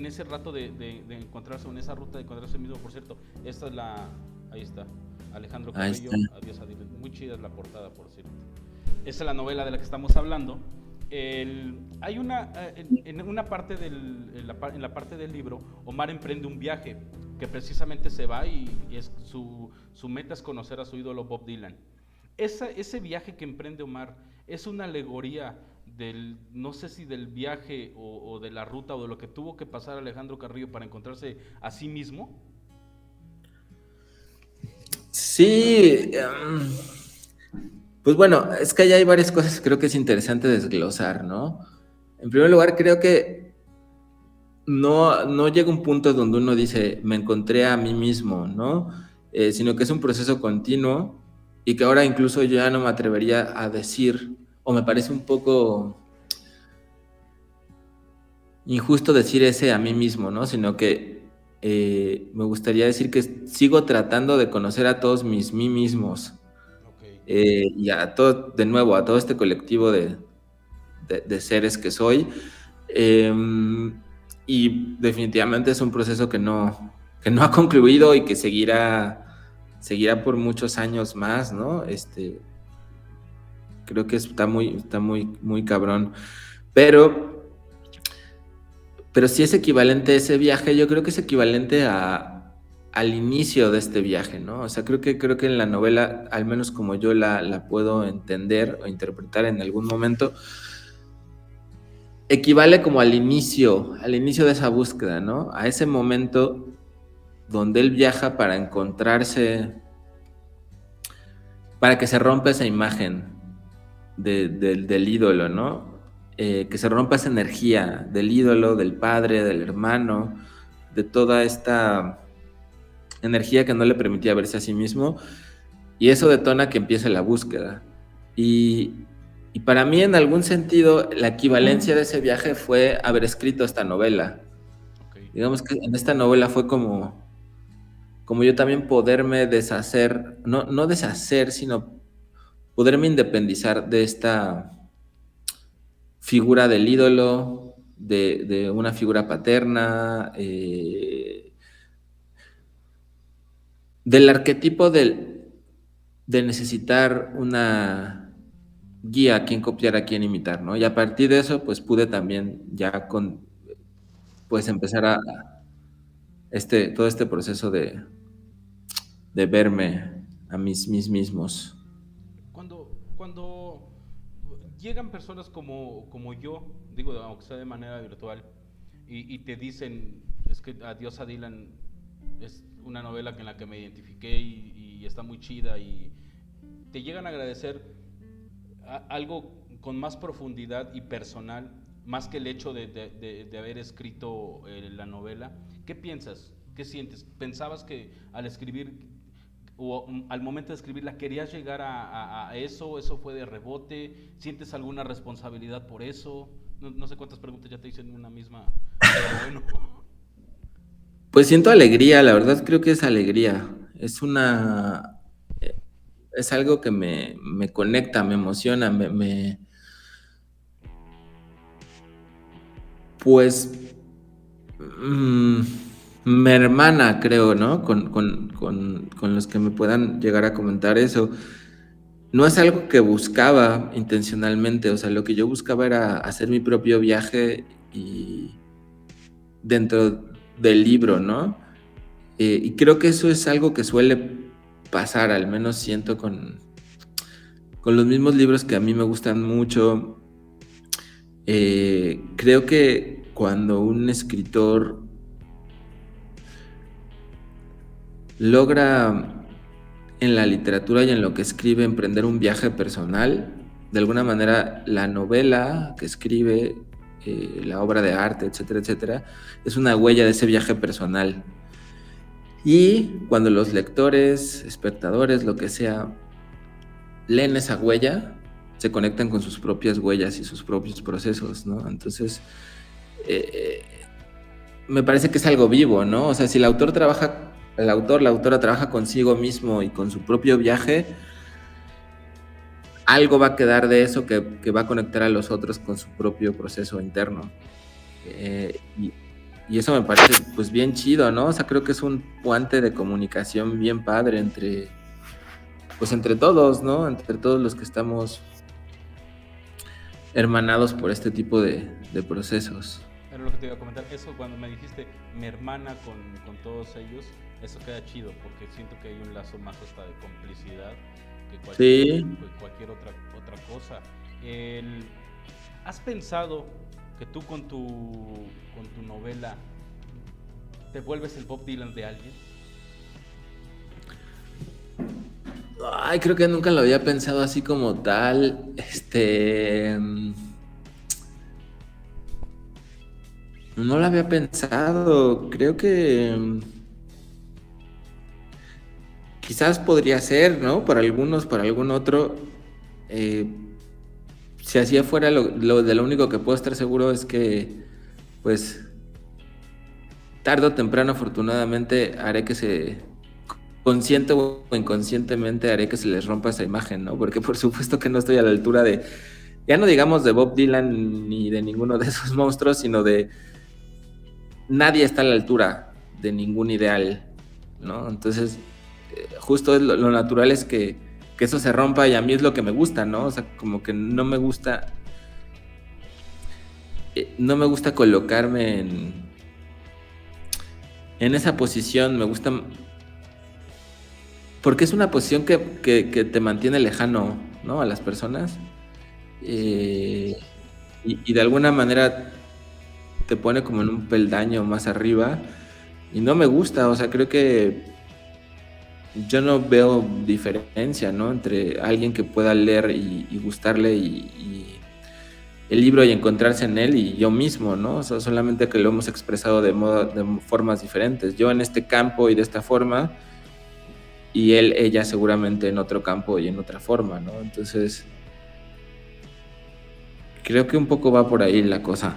ese rato de encontrarse, en esa ruta de encontrarse a sí mismo. Por cierto, esta es ahí está, Alejandro Carrillo, Adiós a Dylan. Muy chida es la portada, por cierto. esa es la novela de la que estamos hablando. Hay en una parte en la parte del libro, Omar emprende un viaje que precisamente se va y su meta es conocer a su ídolo Bob Dylan. Ese viaje que emprende Omar es una alegoría no sé si del viaje o de la ruta o de lo que tuvo que pasar Alejandro Carrillo para encontrarse a sí mismo. Sí, pues bueno, es que allá hay varias cosas que creo que es interesante desglosar, ¿no? En primer lugar, creo que no llega un punto donde uno dice, me encontré a mí mismo, ¿no? Sino que es un proceso continuo y que ahora incluso yo ya no me atrevería a decir, o me parece un poco injusto decir ese a mí mismo, ¿no? Sino que me gustaría decir que sigo tratando de conocer a todos mis mí mismos. Okay. Y a todo, de nuevo, a todo este colectivo de seres que soy. Y definitivamente es un proceso que no ha concluido y que seguirá por muchos años más, ¿no? Creo que está muy cabrón. Pero sí es equivalente ese viaje, yo creo que es equivalente al inicio de este viaje, ¿no? O sea, creo que en la novela, al menos como yo la puedo entender o interpretar en algún momento, equivale como al inicio de esa búsqueda, ¿no? A ese momento donde él viaja para encontrarse, para que se rompa esa imagen del ídolo, ¿no? Que se rompa esa energía del ídolo, del padre, del hermano, de toda esta energía que no le permitía verse a sí mismo, y eso detona que empiece la búsqueda. Y para mí, en algún sentido, la equivalencia de ese viaje fue haber escrito esta novela. Okay. Digamos que en esta novela fue como yo también poderme deshacer, no deshacer, sino poderme independizar de esta figura del ídolo, de una figura paterna, del arquetipo de necesitar una guía a quien copiar, a quien imitar, ¿no? Y a partir de eso, pues pude también ya pues empezar a todo este proceso de verme a mis mismos. Cuando llegan personas como yo, digo, aunque sea de manera virtual, y te dicen, es que Adiós a Dylan es una novela en la que me identifiqué y está muy chida, y te llegan a agradecer algo con más profundidad y personal, más que el hecho de haber escrito la novela. ¿Qué piensas? ¿Qué sientes? ¿Pensabas que al escribir o al momento de escribirla querías llegar a eso? ¿Eso fue de rebote? ¿Sientes alguna responsabilidad por eso? No sé cuántas preguntas ya te hice en una misma, pero bueno. Pues siento alegría, la verdad creo que es alegría. Es algo que me conecta, me emociona, pues me hermana, creo, ¿no? Con los que me puedan llegar a comentar eso. No es algo que buscaba intencionalmente, o sea, lo que yo buscaba era hacer mi propio viaje y dentro del libro, ¿no? Y creo que eso es algo que suele pasar, al menos siento con los mismos libros que a mí me gustan mucho. Creo que cuando un escritor logra en la literatura y en lo que escribe emprender un viaje personal, de alguna manera la novela que escribe, la obra de arte, etcétera, etcétera, es una huella de ese viaje personal. Y cuando los lectores, espectadores, lo que sea, leen esa huella, se conectan con sus propias huellas y sus propios procesos, ¿no? Entonces, me parece que es algo vivo, ¿no? O sea, si el autor la autora trabaja consigo mismo y con su propio viaje, algo va a quedar de eso que va a conectar a los otros con su propio proceso interno. Y eso me parece pues bien chido, ¿no? O sea, creo que es un puente de comunicación bien padre entre todos, ¿no? Entre todos los que estamos hermanados por este tipo de procesos. Era lo que te iba a comentar. Eso cuando me dijiste mi hermana con todos ellos, eso queda chido porque siento que hay un lazo más hasta de complicidad que Sí. cualquier otra cosa. ¿Has pensado que tú con tu novela te vuelves el Bob Dylan de alguien? Ay, creo que nunca lo había pensado así como tal. No lo había pensado. Creo que quizás podría ser, ¿no? Para algunos, para algún otro. Si así fuera, lo único que puedo estar seguro es que, pues, tarde o temprano, afortunadamente, haré que consciente o inconscientemente, haré que se les rompa esa imagen, ¿no? Porque por supuesto que no estoy a la altura ya no digamos de Bob Dylan ni de ninguno de esos monstruos, sino de nadie está a la altura de ningún ideal, ¿no? Entonces, justo lo natural es que eso se rompa, y a mí es lo que me gusta, ¿no? O sea, como que no me gusta colocarme en esa posición. Me gusta porque es una posición que te mantiene lejano, ¿no? A las personas, y de alguna manera te pone como en un peldaño más arriba, y no me gusta. O sea, creo que yo no veo diferencia, ¿no? Entre alguien que pueda leer y gustarle y el libro y encontrarse en él, y yo mismo, ¿no? O sea, solamente que lo hemos expresado de formas diferentes. Yo en este campo y de esta forma, y ella seguramente en otro campo y en otra forma, ¿no? Entonces, creo que un poco va por ahí la cosa.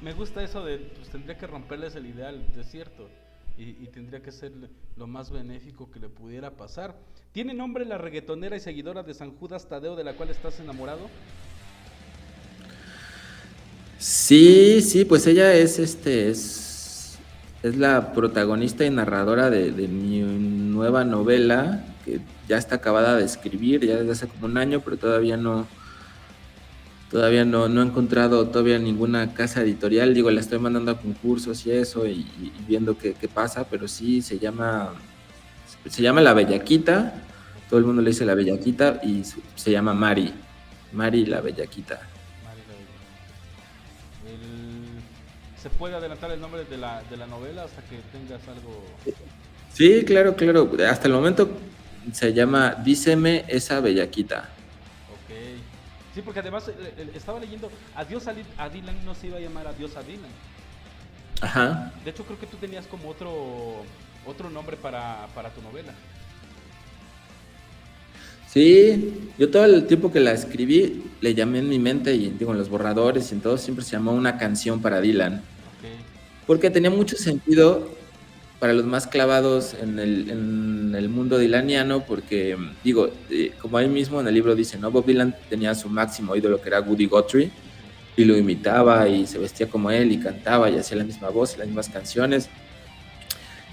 Me gusta eso de, pues tendría que romperles el ideal, es cierto, y tendría que ser lo más benéfico que le pudiera pasar. ¿Tiene nombre la reggaetonera y seguidora de San Judas Tadeo de la cual estás enamorado? Sí, pues ella es la protagonista y narradora de mi nueva novela, que ya está acabada de escribir, ya desde hace como un año, pero todavía no he encontrado todavía ninguna casa editorial. Digo, la estoy mandando a concursos y eso, y viendo qué pasa, pero sí se llama La Bellaquita. Todo el mundo le dice La Bellaquita, y se llama Mari la Bellaquita. ¿Se puede adelantar el nombre de la novela hasta que tengas algo? Sí, claro. Hasta el momento se llama Díceme esa Bellaquita. Ok. Sí, porque además estaba leyendo Adiós a Dylan, no se iba a llamar Adiós a Dylan. Ajá. De hecho, creo que tú tenías como otro nombre para tu novela. Sí, yo todo el tiempo que la escribí le llamé en mi mente, y digo, en los borradores y en todo, siempre se llamó Una canción para Dylan. Okay. Porque tenía mucho sentido para los más clavados en el mundo dylaniano, porque, digo, como ahí mismo en el libro dice, ¿no? Bob Dylan tenía su máximo ídolo, que era Woody Guthrie, y lo imitaba y se vestía como él y cantaba y hacía la misma voz y las mismas canciones.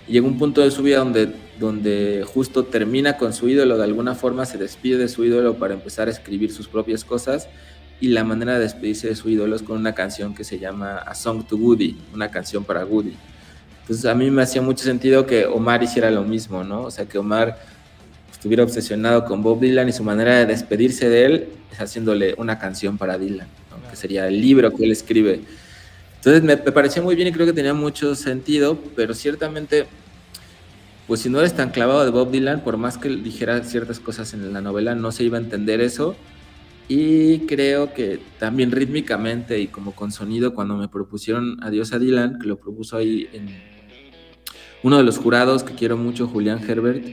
Y llegó un punto de su vida donde justo termina con su ídolo, de alguna forma se despide de su ídolo para empezar a escribir sus propias cosas, y la manera de despedirse de su ídolo es con una canción que se llama A Song to Woody, una canción para Woody. Entonces a mí me hacía mucho sentido que Omar hiciera lo mismo, ¿no? O sea, que Omar estuviera obsesionado con Bob Dylan, y su manera de despedirse de él es haciéndole una canción para Dylan, ¿no? Claro. Que sería el libro que él escribe. Entonces me parecía muy bien, y creo que tenía mucho sentido, pero ciertamente, pues si no eres tan clavado de Bob Dylan, por más que dijera ciertas cosas en la novela, no se iba a entender eso. Y creo que también rítmicamente y como con sonido, cuando me propusieron Adiós a Dylan, que lo propuso ahí en uno de los jurados que quiero mucho, Julián Herbert,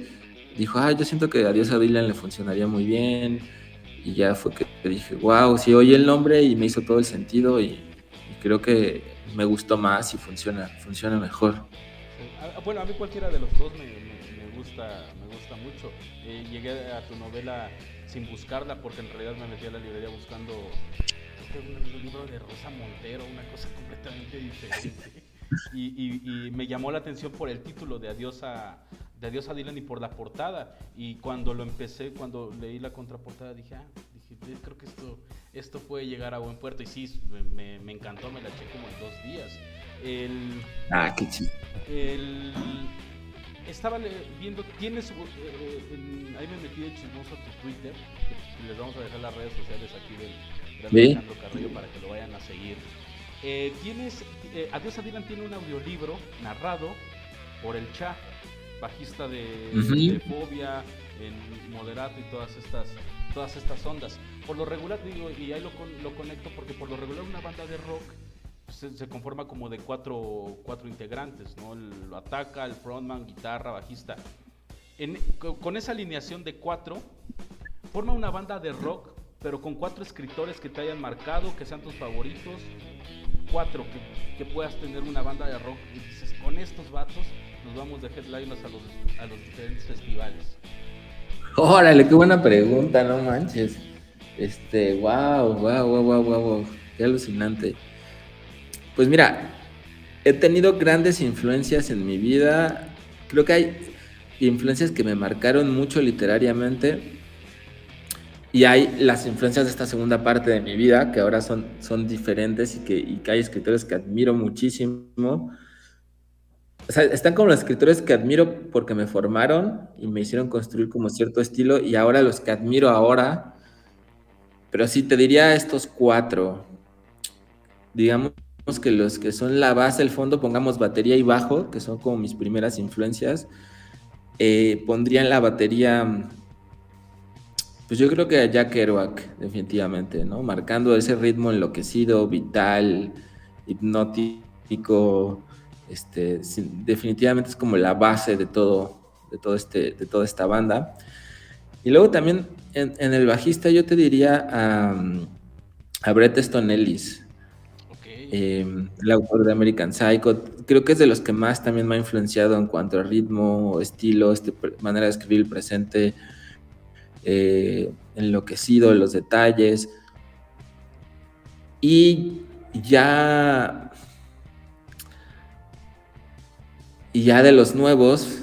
dijo, yo siento que Adiós a Dylan le funcionaría muy bien. Y ya fue que dije, wow, sí, oí el nombre y me hizo todo el sentido, y creo que me gustó más y funciona mejor. Bueno, a mí cualquiera de los dos me gusta mucho. Llegué a tu novela sin buscarla, porque en realidad me metí a la librería buscando un libro de Rosa Montero, una cosa completamente diferente. Y me llamó la atención por el título de Adiós a Dylan y por la portada. Y cuando lo empecé, cuando leí la contraportada, dije, dije, creo que esto puede llegar a buen puerto. Y sí, me encantó, me la eché como en 2 días. El, Ah, qué chido. el, estaba viendo, tienes, ahí me metí de chismoso a tu Twitter, que les vamos a dejar las redes sociales aquí del gran ¿Sí? Alejandro Carrillo para que lo vayan a seguir. Tienes, Adiós a Dylan tiene un audiolibro narrado por el Cha, bajista de Ujú. Fobia, en Moderato y todas estas ondas. Por lo regular, digo, y ahí lo conecto porque por lo regular una banda de rock se conforma como de cuatro integrantes, ¿no? Lo ataca, el frontman, guitarra, bajista. Con esa alineación de cuatro, forma una banda de rock, pero con cuatro escritores que te hayan marcado, que sean tus favoritos. Cuatro, que puedas tener una banda de rock y dices, con estos vatos nos vamos de headliners a los diferentes festivales. Órale, qué buena pregunta, no manches. Wow, wow, wow, wow, wow, wow, qué alucinante. Pues mira, he tenido grandes influencias en mi vida. Creo que hay influencias que me marcaron mucho literariamente y hay las influencias de esta segunda parte de mi vida que ahora son diferentes y que hay escritores que admiro muchísimo. O sea, están como los escritores que admiro porque me formaron y me hicieron construir como cierto estilo y ahora los que admiro ahora, pero sí te diría estos cuatro. Digamos que los que son la base, el fondo, pongamos batería y bajo, que son como mis primeras influencias, pondría en la batería, pues yo creo que a Jack Kerouac, definitivamente, ¿no? Marcando ese ritmo enloquecido, vital, hipnótico, definitivamente es como la base de toda esta banda. Y luego también en el bajista yo te diría a Bret Easton Ellis, Ok. el autor de American Psycho. Creo que es de los que más también me ha influenciado en cuanto a ritmo, estilo, manera de escribir el presente, enloquecido, los detalles. Y ya, y ya de los nuevos,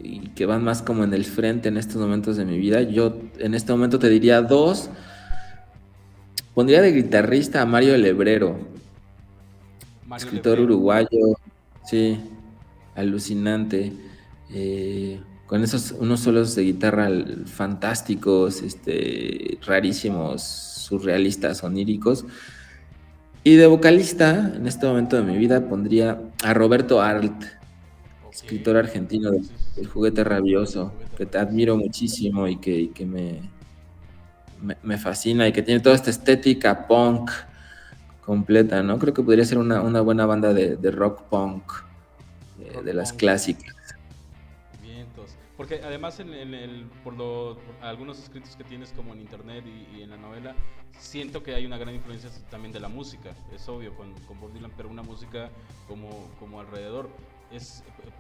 y que van más como en el frente en estos momentos de mi vida, yo en este momento te diría dos. Pondría de guitarrista a Mario Lebrero, Mario escritor Lebrero. uruguayo, sí, alucinante, con esos unos solos de guitarra fantásticos, rarísimos, surrealistas, oníricos. Y de vocalista, en este momento de mi vida, pondría a Roberto Arlt, Ok. escritor argentino Sí, sí, del sí. Juguete El Rabioso, juguete que te rabioso. admiro muchísimo y que me fascina y que tiene toda esta estética punk completa, ¿no? Creo que podría ser una buena banda de rock punk, Rock de las punk. clásicas. Vientos. Porque además por algunos escritos que tienes como en internet y en la novela, siento que hay una gran influencia también de la música, es obvio, con Bob Dylan, pero una música como alrededor.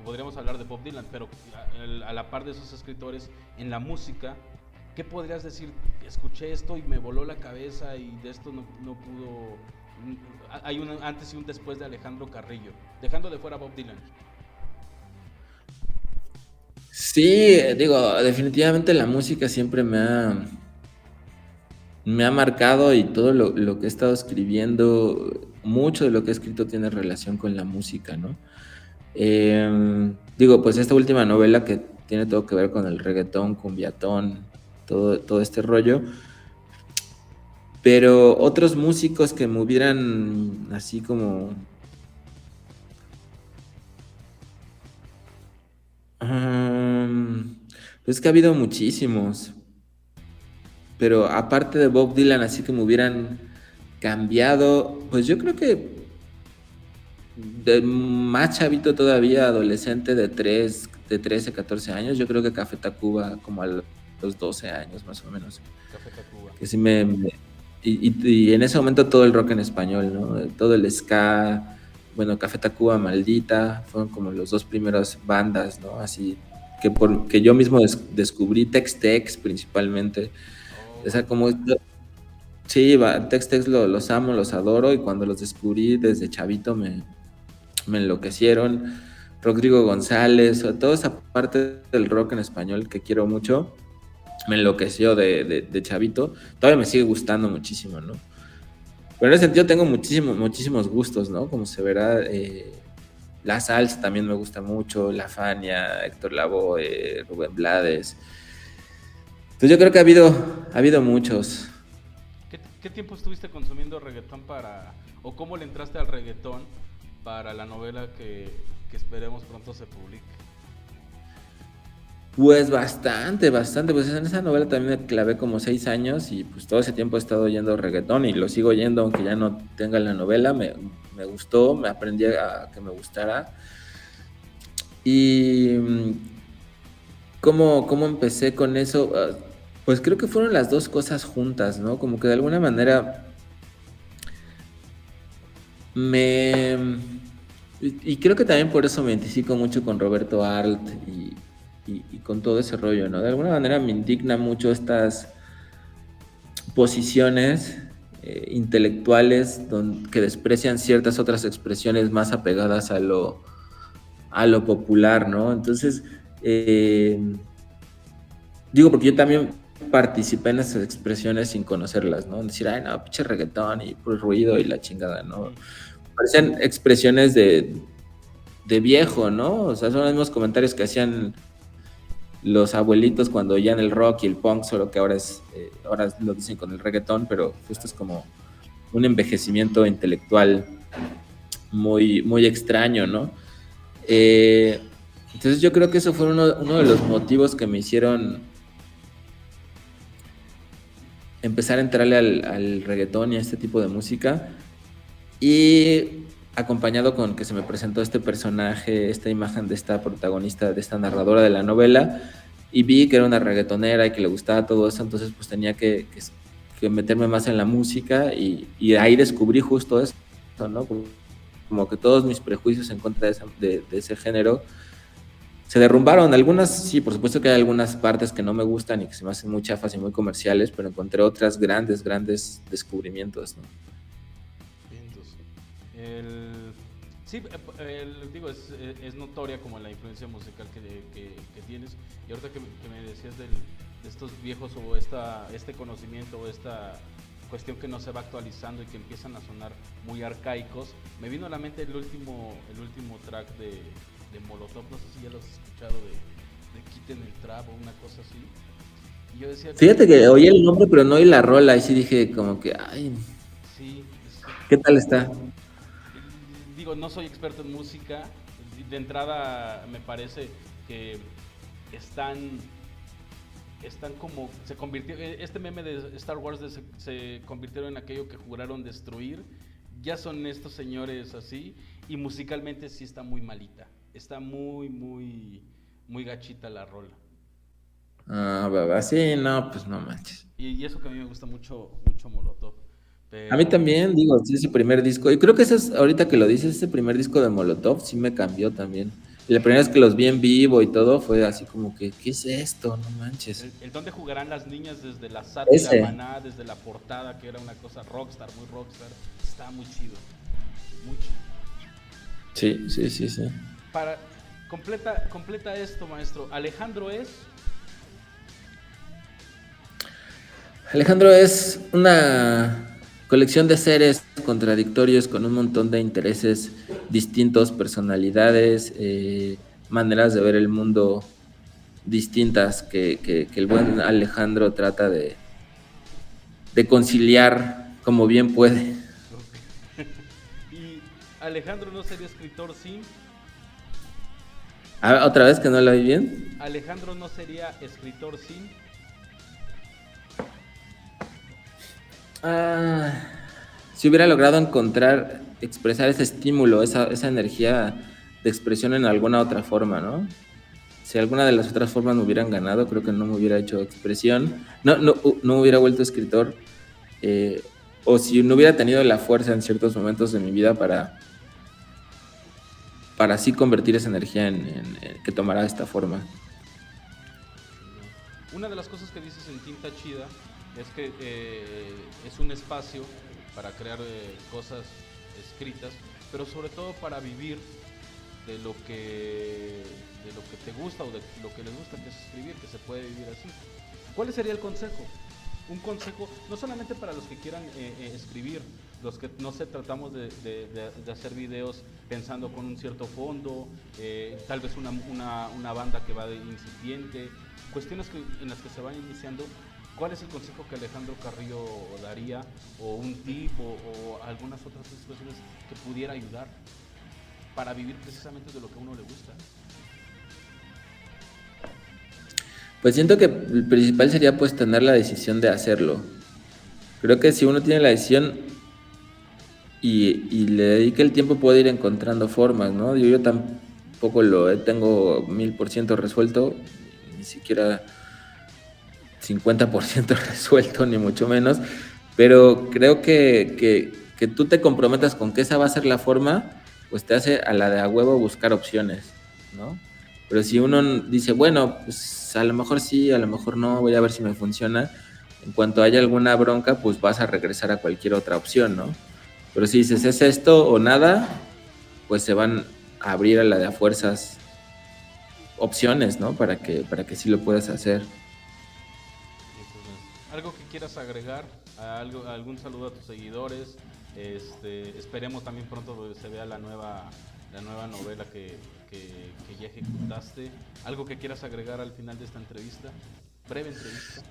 Podríamos hablar de Bob Dylan, pero a la par de esos escritores, en la música, ¿qué podrías decir? Escuché esto y me voló la cabeza y de esto no pudo... Hay un antes y un después de Alejandro Carrillo, dejando de fuera a Bob Dylan. Sí, digo, definitivamente la música siempre me ha marcado y todo lo que he estado escribiendo, mucho de lo que he escrito tiene relación con la música, ¿no? Digo, pues esta última novela que tiene todo que ver con el reggaetón, cumbiatón, todo este rollo, pero otros músicos que me hubieran así como... Pues que ha habido muchísimos, pero aparte de Bob Dylan, así que me hubieran cambiado, pues yo creo que de más chavito todavía, adolescente de 13 14 años, yo creo que Café Tacuba como a los 12 años más o menos, Café Tacuba. que sí y en ese momento todo el rock en español, ¿no? Todo el ska, bueno, Café Tacuba, Maldita, fueron como los dos primeros bandas, ¿no? Así que yo mismo descubrí Tex-Tex principalmente. Oh, O sea, Banda. sí, Tex-Tex los amo, los adoro y cuando los descubrí desde chavito me enloquecieron. Rodrigo González, toda esa parte del rock en español que quiero mucho, me enloqueció de chavito, todavía me sigue gustando muchísimo, ¿no? Pero en ese sentido tengo muchísimos gustos, ¿no? Como se verá, la salsa también me gusta mucho, La Fania, Héctor Lavoe, Rubén Blades. Entonces yo creo que ha habido muchos. ¿Qué tiempo estuviste consumiendo reggaetón o cómo le entraste al reggaetón para la novela que esperemos pronto se publique? Pues bastante, pues en esa novela también me clavé como 6 años y pues todo ese tiempo he estado oyendo reggaetón y lo sigo oyendo aunque ya no tenga la novela, me gustó, me aprendí a que me gustara. Y ¿cómo empecé con eso? Pues creo que fueron las dos cosas juntas, ¿no? Como que de alguna manera me... Y creo que también por eso me identifico mucho con Roberto Arlt y con todo ese rollo, ¿no? De alguna manera me indigna mucho estas posiciones intelectuales que desprecian ciertas otras expresiones más apegadas a lo popular, ¿no? Entonces, digo, porque yo también participé en esas expresiones sin conocerlas, ¿no? Decir, ay, no, pinche reggaetón y puro ruido y la chingada, ¿no? Parecen expresiones de viejo, ¿no? O sea, son los mismos comentarios que hacían los abuelitos cuando oían el rock y el punk, solo que ahora lo dicen con el reggaetón, pero justo es como un envejecimiento intelectual muy, muy extraño, ¿no? Entonces yo creo que eso fue uno de los motivos que me hicieron empezar a entrarle al reggaetón y a este tipo de música, y acompañado con que se me presentó este personaje, esta imagen de esta protagonista, de esta narradora de la novela, y vi que era una reggaetonera y que le gustaba todo eso, entonces pues tenía que meterme más en la música y ahí descubrí justo eso, ¿no? Como que todos mis prejuicios en contra de ese género se derrumbaron. Algunas, sí, por supuesto que hay algunas partes que no me gustan y que se me hacen muy chafas y muy comerciales, pero encontré otras grandes descubrimientos, ¿no? Sí, digo, es notoria como la influencia musical que tienes. Y ahorita que me decías de estos viejos o este conocimiento o esta cuestión que no se va actualizando y que empiezan a sonar muy arcaicos, me vino a la mente el último track de Molotov, no sé si ya lo has escuchado, de Quiten el Trap o una cosa así. Y yo decía, fíjate que oí el nombre pero no oí la rola y sí dije como que, ay, sí, ¿qué tal está? Digo, no soy experto en música, de entrada me parece que están como, se convirtió, este meme de Star Wars se convirtieron en aquello que juraron destruir, ya son estos señores así, y musicalmente sí está muy malita, está muy, muy, muy gachita la rola. Ah, baba, sí, no, pues no manches. Y eso que a mí me gusta mucho, mucho Molotov. A mí Pero también, digo, sí, ese primer disco, y creo que ese es, ahorita que lo dices, ese primer disco de Molotov sí me cambió también. Y la primera vez que los vi en vivo y todo fue así como que, ¿qué es esto? No manches. el dónde jugarán las niñas desde la sátira Ese. Maná, desde la portada, que era una cosa rockstar, muy rockstar, estaba muy chido. Muy chido. Sí, sí, sí, sí. Para completa esto, maestro. Alejandro es Alejandro es una colección de seres contradictorios con un montón de intereses distintos, personalidades, maneras de ver el mundo distintas que el buen Alejandro trata de conciliar como bien puede. y Alejandro no sería escritor sin Otra vez que no lo oí bien. Alejandro no sería escritor sin Si hubiera logrado expresar ese estímulo, esa energía de expresión en alguna otra forma, ¿no? Si alguna de las otras formas me hubieran ganado, creo que no me hubiera hecho expresión, no me hubiera vuelto escritor, o si no hubiera tenido la fuerza en ciertos momentos de mi vida para así convertir esa energía en que tomara esta forma. Una de las cosas que dices en Tinta Chida es que es un espacio para crear cosas escritas, pero sobre todo para vivir de lo que te gusta o de lo que les gusta, que es escribir, que se puede vivir así. ¿Cuál sería el consejo? Un consejo, no solamente para los que quieran escribir, los que, no sé, tratamos de hacer videos pensando con un cierto fondo, tal vez una banda que va de incipiente, cuestiones en las que se van iniciando. ¿Cuál es el consejo que Alejandro Carrillo daría, o un tip, o algunas otras situaciones que pudiera ayudar para vivir precisamente de lo que a uno le gusta? Pues siento que el principal sería pues tener la decisión de hacerlo. Creo que si uno tiene la decisión y le dedica el tiempo, puede ir encontrando formas, ¿no? Yo tampoco lo tengo 1000% resuelto, ni siquiera 50% resuelto, ni mucho menos, pero creo que tú te comprometas con que esa va a ser la forma, pues te hace a la de a huevo buscar opciones, ¿no? Pero si uno dice, bueno, pues a lo mejor sí, a lo mejor no, voy a ver si me funciona, en cuanto haya alguna bronca, pues vas a regresar a cualquier otra opción, ¿no? Pero si dices, es esto o nada, pues se van a abrir a la de a fuerzas opciones, ¿no? Para que sí lo puedas hacer. ¿Algo que quieras agregar? ¿Algún saludo a tus seguidores? Esperemos también pronto se vea la nueva novela que ya ejecutaste. ¿Algo que quieras agregar al final de esta entrevista? Breve entrevista.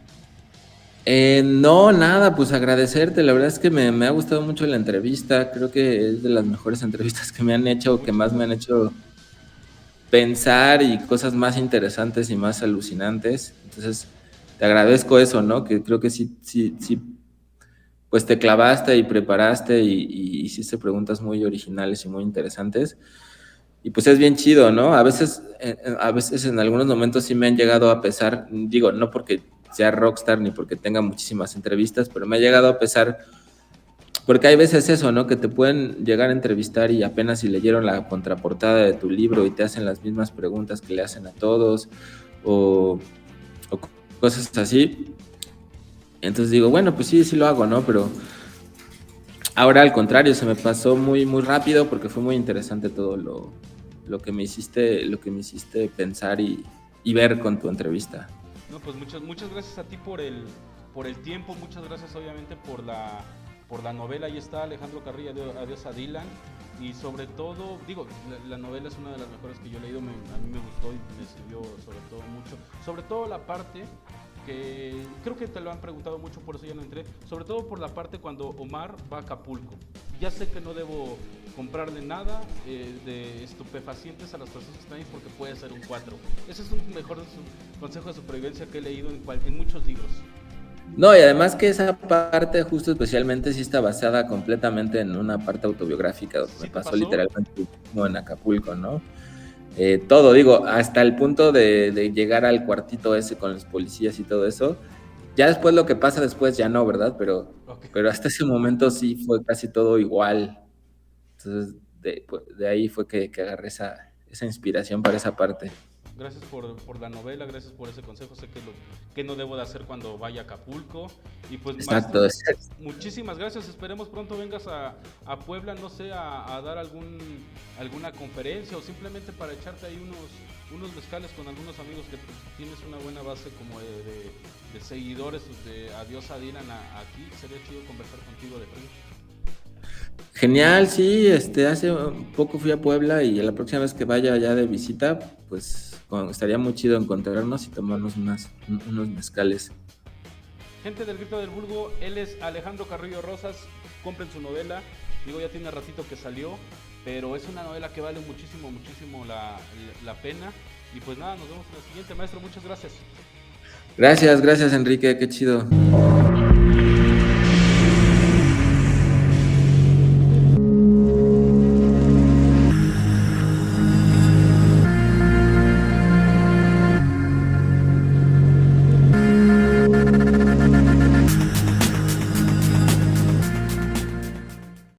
No, nada, pues agradecerte. La verdad es que me ha gustado mucho la entrevista. Creo que es de las mejores entrevistas que me han hecho, que más me han hecho pensar y cosas más interesantes y más alucinantes. Entonces, te agradezco eso, ¿no? Que creo que sí, pues te clavaste y preparaste y hiciste preguntas muy originales y muy interesantes. Y pues es bien chido, ¿no? A veces en algunos momentos sí me han llegado a pesar, digo, no porque sea rockstar ni porque tenga muchísimas entrevistas, pero me ha llegado a pesar, porque hay veces eso, ¿no? Que te pueden llegar a entrevistar y apenas si leyeron la contraportada de tu libro y te hacen las mismas preguntas que le hacen a todos, o cosas así. Entonces digo, bueno, pues sí lo hago, ¿no? Pero ahora al contrario, se me pasó muy, muy rápido porque fue muy interesante todo lo que me hiciste pensar y ver con tu entrevista. No, pues muchas gracias a ti por el tiempo, muchas gracias obviamente por la novela. Ahí está Alejandro Carrillo, Adiós a Dylan. Y sobre todo, digo, la novela es una de las mejores que yo he leído, a mí me gustó y me sirvió sobre todo mucho. Sobre todo la parte que creo que te lo han preguntado mucho, por eso ya no entré, sobre todo por la parte cuando Omar va a Acapulco. Ya sé que no debo comprarle nada de estupefacientes a las personas que están ahí porque puede ser un 4. Ese es un mejor consejo de supervivencia que he leído en muchos libros. No, y además que esa parte justo especialmente sí está basada completamente en una parte autobiográfica, donde me pasó literalmente como en Acapulco, ¿no? Todo, digo, hasta el punto de llegar al cuartito ese con los policías y todo eso. Ya después lo que pasa después ya no, ¿verdad? Pero hasta ese momento sí fue casi todo igual. Entonces, de ahí fue que agarré esa inspiración para esa parte. Gracias por la novela, gracias por ese consejo. Sé que no debo de hacer cuando vaya a Acapulco. Y pues, exacto, maestro, muchísimas gracias. Esperemos pronto vengas a Puebla, no sé, a dar alguna conferencia o simplemente para echarte ahí unos mezcales con algunos amigos, que pues, tienes una buena base como de seguidores de Adiós a Dylan aquí. Sería chido conversar contigo de frente. Genial, sí, hace un poco fui a Puebla y la próxima vez que vaya allá de visita, pues estaría muy chido encontrarnos y tomarnos unos mezcales. Gente del Grito del Vulgo, él es Alejandro Carrillo Rosas. Compren su novela, digo, ya tiene ratito que salió, pero es una novela que vale muchísimo la pena. Y pues nada, nos vemos en la siguiente, maestro, muchas gracias. Gracias Enrique, qué chido.